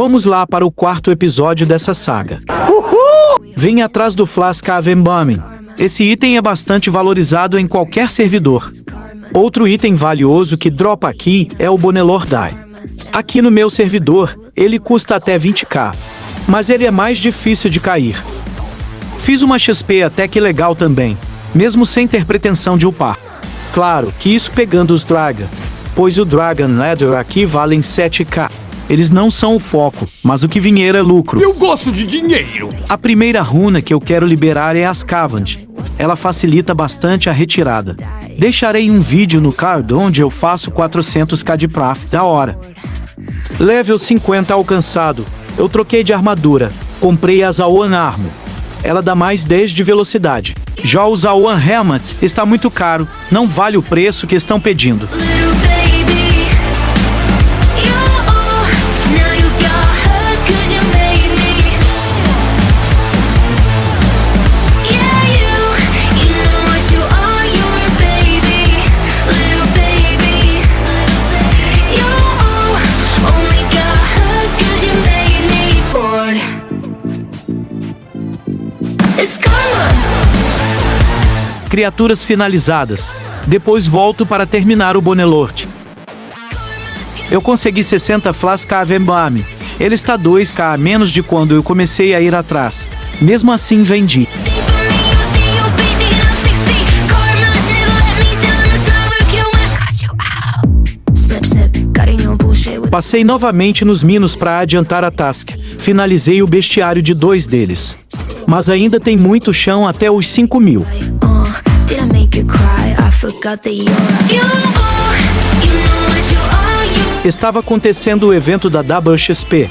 Vamos lá para o quarto episódio dessa saga. Vem atrás do Flask Bombing. Esse item é bastante valorizado em qualquer servidor. Outro item valioso que dropa aqui é o Bonelord Die. Aqui no meu servidor, ele custa até 20k, mas ele é mais difícil de cair. Fiz uma XP até que legal também, mesmo sem ter pretensão de upar. Claro que isso pegando os Dragon, pois o Dragon Ladder aqui valem 7k. Eles não são o foco, mas o que vier é lucro. Eu gosto de dinheiro! A primeira runa que eu quero liberar é a Scavenge. Ela facilita bastante a retirada. Deixarei um vídeo no card onde eu faço 400k de praf da hora. Level 50 alcançado. Eu troquei de armadura. Comprei a Zawan Armor. Ela dá mais 10 de velocidade. Já o Zawan Helmet está muito caro. Não vale o preço que estão pedindo. Criaturas finalizadas. Depois volto para terminar o Bonelord. Eu consegui 60 Flask Bombing. Ele está 2k a menos de quando eu comecei a ir atrás. Mesmo assim vendi. Passei novamente nos minos para adiantar a task. Finalizei o bestiário de 2 deles. Mas ainda tem muito chão até os 5.000. Estava acontecendo o evento da WXP.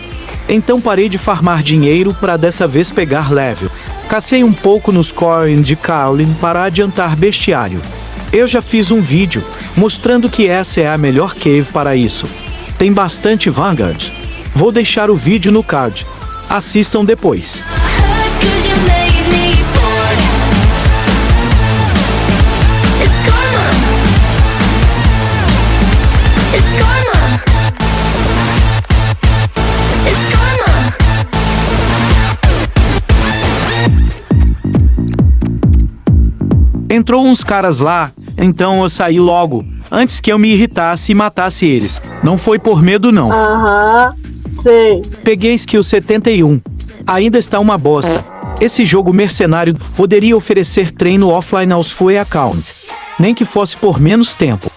Então parei de farmar dinheiro para dessa vez pegar level. Cacei um pouco nos coins de Cowlin para adiantar bestiário. Eu já fiz um vídeo mostrando que essa é a melhor cave para isso. Tem bastante Vanguard. Vou deixar o vídeo no card. Assistam depois. Entrou uns caras lá, então eu saí logo, antes que eu me irritasse e matasse eles. Não foi por medo não. Sei. Peguei skill 71. Ainda está uma bosta. Esse jogo mercenário poderia oferecer treino offline aos full account. Nem que fosse por menos tempo.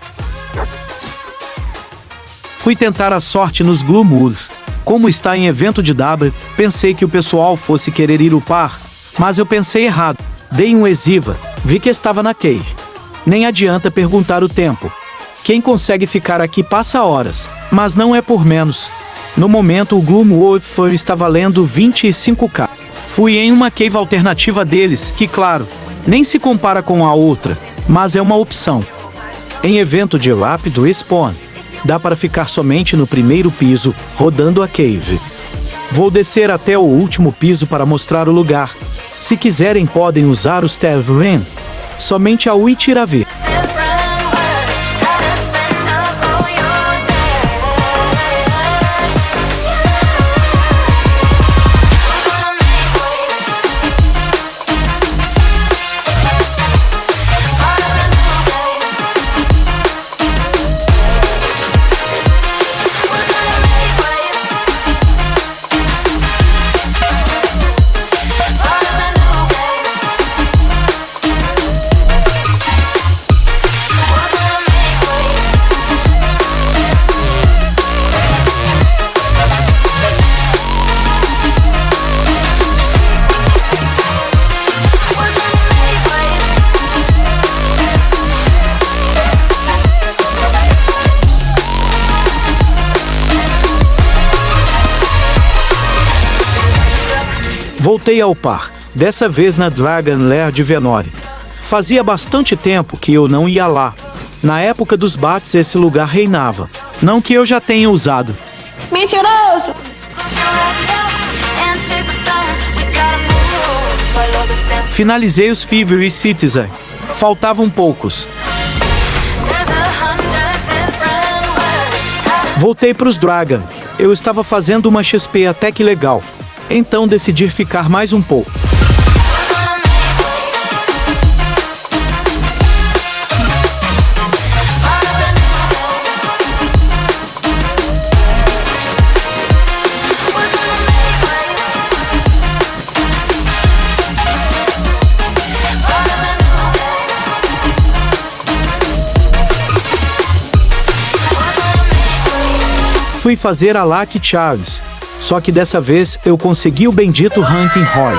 Fui tentar a sorte nos Gloomwoods. Como está em evento de W, pensei que o pessoal fosse querer ir upar, mas eu pensei errado. Dei um Exiva, vi que estava na cave. Nem adianta perguntar o tempo. Quem consegue ficar aqui passa horas, mas não é por menos. No momento o Gloomwood está valendo 25k. Fui em uma cave alternativa deles, que claro, nem se compara com a outra, mas é uma opção. Em evento de rápido spawn, dá para ficar somente no primeiro piso, rodando a cave. Vou descer até o último piso para mostrar o lugar. Se quiserem podem usar os Terrain. Somente a Witch irá ver. Voltei ao par, dessa vez na Dragon Lair de Venore. Fazia bastante tempo que eu não ia lá. Na época dos bates esse lugar reinava. Não que eu já tenha usado. Mentiroso! Finalizei os Fever e Citizen. Faltavam poucos. Voltei pros Dragon. Eu estava fazendo uma XP até que legal, então decidi ficar mais um pouco. Fui fazer a Lucky Charms, só que dessa vez eu consegui o bendito Hunting Horn.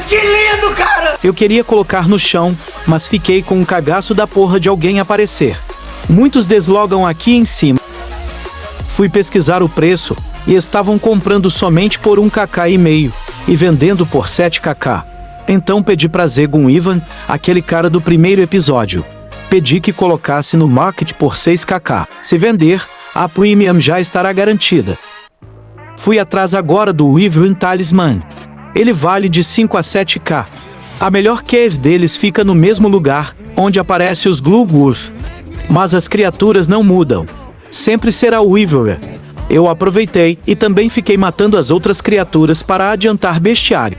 Que lindo, cara! Eu queria colocar no chão, mas fiquei com um cagaço da porra de alguém aparecer. Muitos deslogam aqui em cima. Fui pesquisar o preço, e estavam comprando somente por 1,5 kk e vendendo por 7 kk. Então pedi pra Zegun Ivan, aquele cara do primeiro episódio. Pedi que colocasse no market por 6 kk. Se vender, a premium já estará garantida. Fui atrás agora do Wyvern Talisman. Ele vale de 5 a 7k. A melhor case deles fica no mesmo lugar, onde aparece os Glugulf. Mas as criaturas não mudam. Sempre será o Wyvern. Eu aproveitei e também fiquei matando as outras criaturas para adiantar bestiário.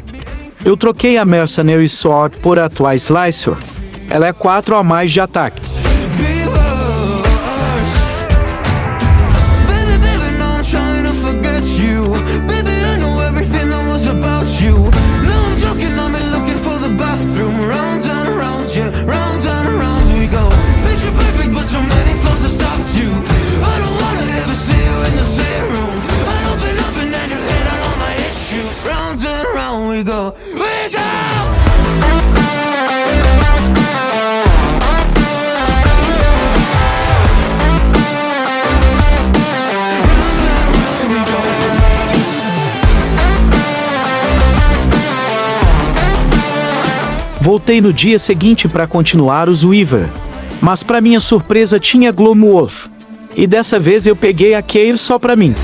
Eu troquei a Mercenary Sword por a Twice Slicer. Ela é 4 a mais de ataque. Voltei no dia seguinte para continuar os Wyvern, mas para minha surpresa tinha Gloomwolf. E dessa vez eu peguei a Kayle só pra mim.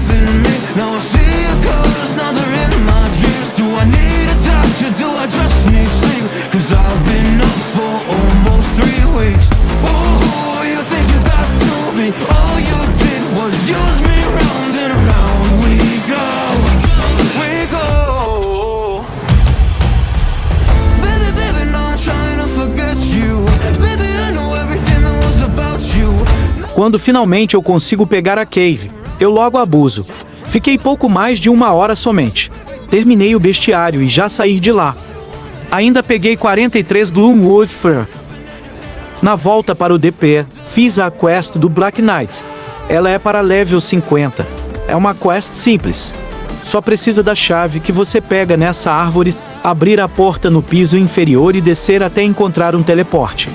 Quando finalmente eu consigo pegar a Kayle, eu logo abuso. Fiquei pouco mais de 1 hora somente. Terminei o bestiário e já saí de lá. Ainda peguei 43 Gloomwolf Fur. Na volta para o DP, fiz a quest do Black Knight. Ela é para level 50. É uma quest simples. Só precisa da chave que você pega nessa árvore, abrir a porta no piso inferior e descer até encontrar um teleporte.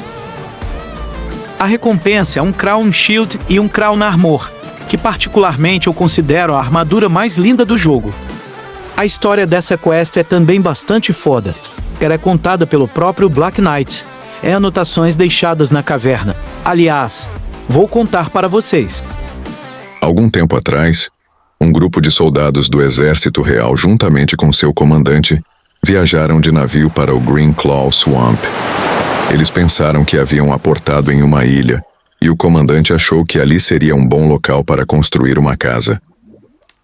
A recompensa é um Crown Shield e um Crown Armor, que particularmente eu considero a armadura mais linda do jogo. A história dessa quest é também bastante foda. Ela é contada pelo próprio Black Knight. É anotações deixadas na caverna. Aliás, vou contar para vocês. Algum tempo atrás, um grupo de soldados do Exército Real, juntamente com seu comandante, viajaram de navio para o Green Claw Swamp. Eles pensaram que haviam aportado em uma ilha, e o comandante achou que ali seria um bom local para construir uma casa.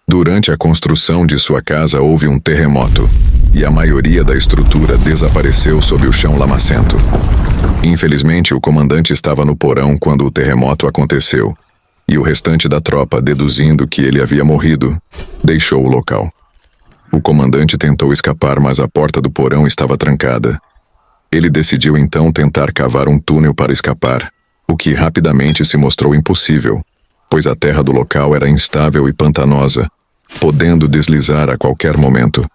Durante a construção de sua casa houve um terremoto, e a maioria da estrutura desapareceu sob o chão lamacento. Infelizmente, o comandante estava no porão quando o terremoto aconteceu, e o restante da tropa, deduzindo que ele havia morrido, deixou o local. O comandante tentou escapar, mas a porta do porão estava trancada. Ele decidiu então tentar cavar um túnel para escapar, o que rapidamente se mostrou impossível, pois a terra do local era instável e pantanosa, podendo deslizar a qualquer momento.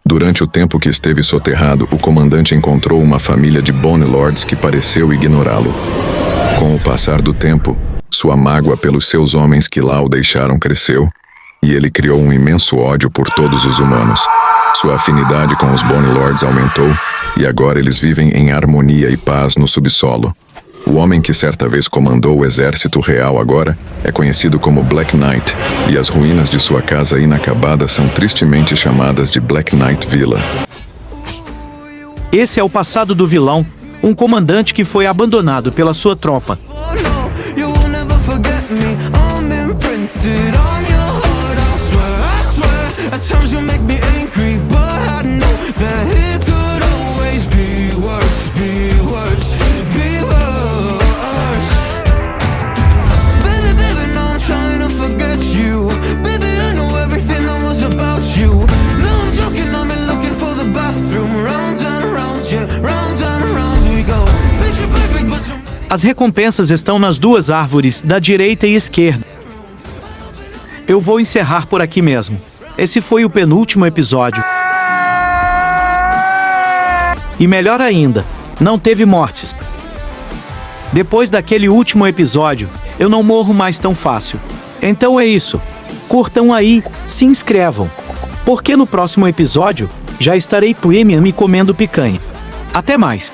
Durante o tempo que esteve soterrado, o comandante encontrou uma família de Bone Lords que pareceu ignorá-lo. Com o passar do tempo, sua mágoa pelos seus homens que lá o deixaram cresceu, e ele criou um imenso ódio por todos os humanos. Sua afinidade com os Bone Lords aumentou, e agora eles vivem em harmonia e paz no subsolo. O homem que certa vez comandou o Exército Real agora é conhecido como Black Knight, e as ruínas de sua casa inacabada são tristemente chamadas de Black Knight Villa. Esse é o passado do vilão, um comandante que foi abandonado pela sua tropa. You will never forget me. I'm imprinted on you. As recompensas estão nas duas árvores, da direita e esquerda. Eu vou encerrar por aqui mesmo. Esse foi o penúltimo episódio. E melhor ainda, não teve mortes. Depois daquele último episódio, eu não morro mais tão fácil. Então é isso. Curtam aí, se inscrevam. Porque no próximo episódio, já estarei premium e comendo picanha. Até mais.